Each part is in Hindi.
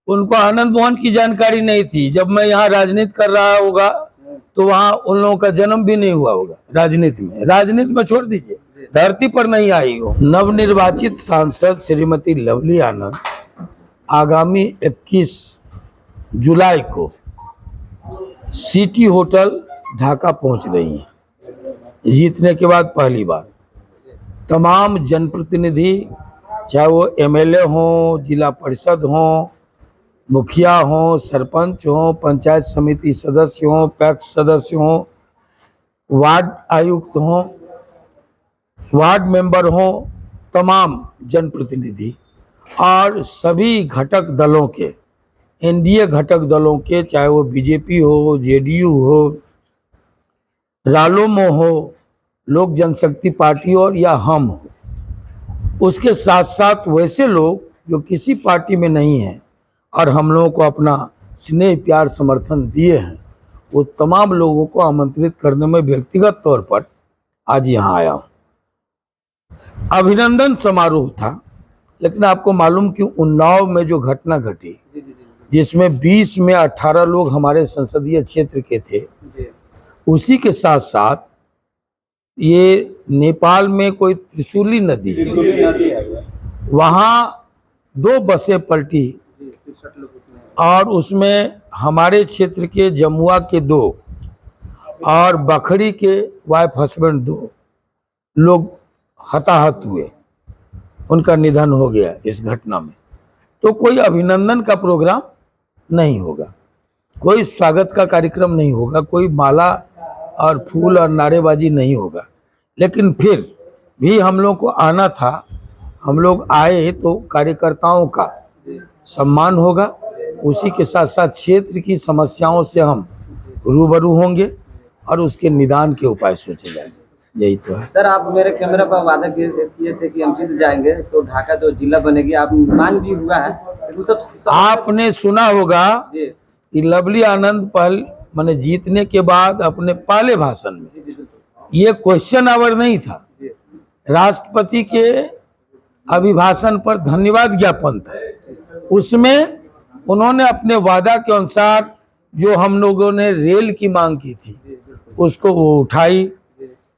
उनको आनंद मोहन की जानकारी नहीं थी। जब मैं यहाँ राजनीति कर रहा होगा तो वहाँ उन लोगों का जन्म भी नहीं हुआ होगा। राजनीति में छोड़ दीजिए, धरती पर नहीं आई हो। नवनिर्वाचित सांसद श्रीमती लवली आनंद आगामी 21 जुलाई को सिटी होटल ढाका पहुंच रही हैं। जीतने के बाद पहली बार तमाम जनप्रतिनिधि, चाहे वो एमएलए हों, जिला परिषद हों, मुखिया हों, सरपंच हों, पंचायत समिति सदस्य हों, पैक्स सदस्य हों, वार्ड आयुक्त हों, वार्ड मेंबर हों, तमाम जनप्रतिनिधि और सभी घटक दलों के, एनडीए घटक दलों के, चाहे वो बीजेपी हो, जेडीयू हो, रालोमो हो, लोक जनशक्ति पार्टी और या हम हो, उसके साथ साथ वैसे लोग जो किसी पार्टी में नहीं हैं और हम लोगों को अपना स्नेह प्यार समर्थन दिए हैं, वो तमाम लोगों को आमंत्रित करने में व्यक्तिगत तौर पर आज यहाँ आया हूँ। अभिनंदन समारोह था, लेकिन आपको मालूम कि उन्नाव में जो घटना घटी, जिसमें 20 में 18 लोग हमारे संसदीय क्षेत्र के थे, उसी के साथ साथ ये नेपाल में कोई त्रिशूली नदी, वहाँ 2 बसें पलटी और उसमें हमारे क्षेत्र के जमुआ के 2 और बखरी के वाइफ हस्बैंड 2 लोग हताहत हुए, उनका निधन हो गया इस घटना में। तो कोई अभिनंदन का प्रोग्राम नहीं होगा, कोई स्वागत का कार्यक्रम नहीं होगा, कोई माला और फूल और नारेबाजी नहीं होगा। लेकिन फिर भी हम लोग को आना था, हम लोग आए तो कार्यकर्ताओं का सम्मान होगा, उसी के साथ साथ क्षेत्र की समस्याओं से हम रूबरू होंगे और उसके निदान के उपाय सोचे जाएंगे। यही तो है सर। आप मेरे कैमरा पर वादा किए थे कि हम जीत जाएंगे तो ढाका जो जिला बनेगी, आप मान भी हुआ है। तो सब आपने सुना होगा कि लवली आनंद मैंने जीतने के बाद अपने पहले भाषण में ये क्वेश्चन आवर नहीं था, राष्ट्रपति के अभिभाषण पर धन्यवाद ज्ञापन था। उसमें उन्होंने अपने वादा के अनुसार जो हम लोगों ने रेल की मांग की थी उसको वो उठाई।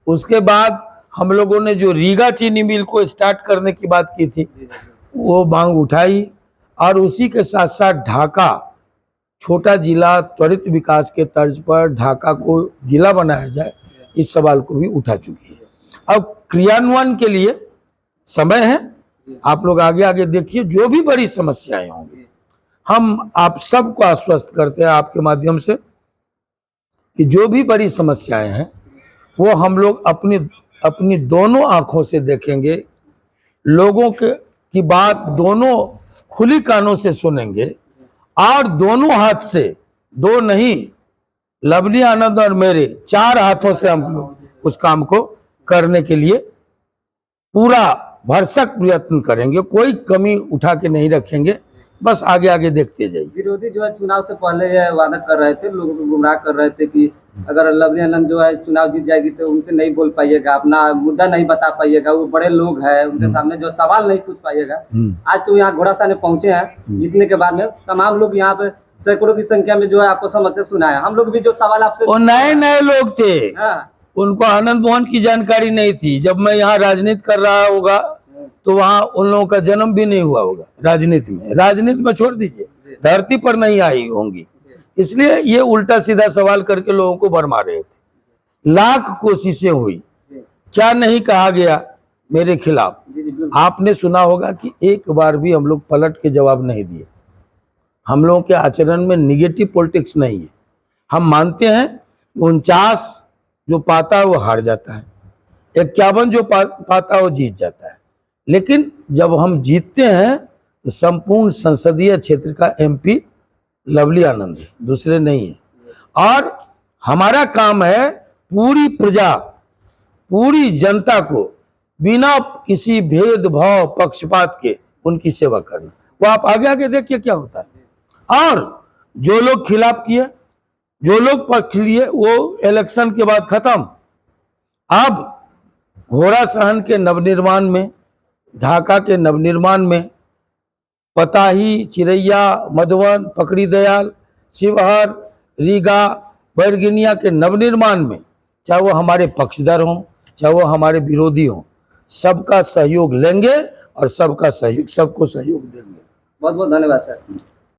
उसके बाद हम लोगों ने जो रीगा चीनी मिल को स्टार्ट करने की बात की थी वो मांग उठाई, और उसी के साथ साथ ढाका छोटा जिला त्वरित विकास के तर्ज पर ढाका को जिला बनाया जाए, इस सवाल को भी उठा चुकी है। अब क्रियान्वयन के लिए समय है, आप लोग आगे आगे देखिए, जो भी बड़ी समस्याएं होंगी हम आप सबको आश्वस्त करते हैं आपके माध्यम से कि जो भी बड़ी समस्याएं हैं वो हम लोग अपनी दोनों आंखों से देखेंगे, लोगों की बात दोनों खुली कानों से सुनेंगे और दोनों हाथ से, 2 नहीं, लवली आनंद और मेरे 4 हाथों से हम लोग उस काम को करने के लिए पूरा भरसक प्रयत्न करेंगे, कोई कमी उठा के नहीं रखेंगे, बस आगे आगे देखते जाइए। विरोधी जो है चुनाव से पहले वादा कर रहे थे, लोगों को गुमराह कर रहे थे कि अगर लवली आनंद जो है चुनाव जीत जाएगी तो उनसे नहीं बोल पाइएगा, अपना मुद्दा नहीं बता पाइएगा, वो बड़े लोग हैं, उनके सामने जो सवाल नहीं पूछ पाइएगा। आज तो यहाँ घोड़ासाने पहुंचे हैं जीतने के बाद में, तमाम लोग यहाँ पे सैकड़ों की संख्या में जो है आपको समस्या सुनाया। हम लोग भी जो सवाल आपसे, वो नए लोग थे, उनको आनंद मोहन की जानकारी नहीं थी। जब मैं यहाँ राजनीति कर रहा होगा तो वहाँ उन लोगों का जन्म भी नहीं हुआ होगा। राजनीति में छोड़ दीजिए, धरती पर नहीं आई होंगी। इसलिए ये उल्टा सीधा सवाल करके लोगों को भरमा रहे थे। लाख कोशिशें हुई, क्या नहीं कहा गया मेरे खिलाफ। आपने सुना होगा कि एक बार भी हम लोग पलट के जवाब नहीं दिए। हम लोगों के आचरण में निगेटिव पॉलिटिक्स नहीं है। हम मानते हैं 49 जो पाता है वो हार जाता है, 51 जो पाता है वो जीत जाता है। लेकिन जब हम जीतते हैं तो संपूर्ण संसदीय क्षेत्र का एमपी लवली आनंद है, दूसरे नहीं है। और हमारा काम है पूरी प्रजा, पूरी जनता को बिना किसी भेदभाव पक्षपात के उनकी सेवा करना। वो आप आगे आगे देखिए क्या होता है। और जो लोग खिलाफ किए, जो लोग पक्ष लिए, वो इलेक्शन के बाद खत्म। अब घोड़ा सहन के नवनिर्माण में, ढाका के नवनिर्माण में पताही, चिरैया, मधुबन, पकड़ी दयाल, शिवहर, रीगा, बैरगनिया के नवनिर्माण में, चाहे वो हमारे पक्षधर हों, चाहे वो हमारे विरोधी हों, सबका सहयोग लेंगे और सबका सहयोग, सबको सहयोग देंगे। बहुत बहुत धन्यवाद सर।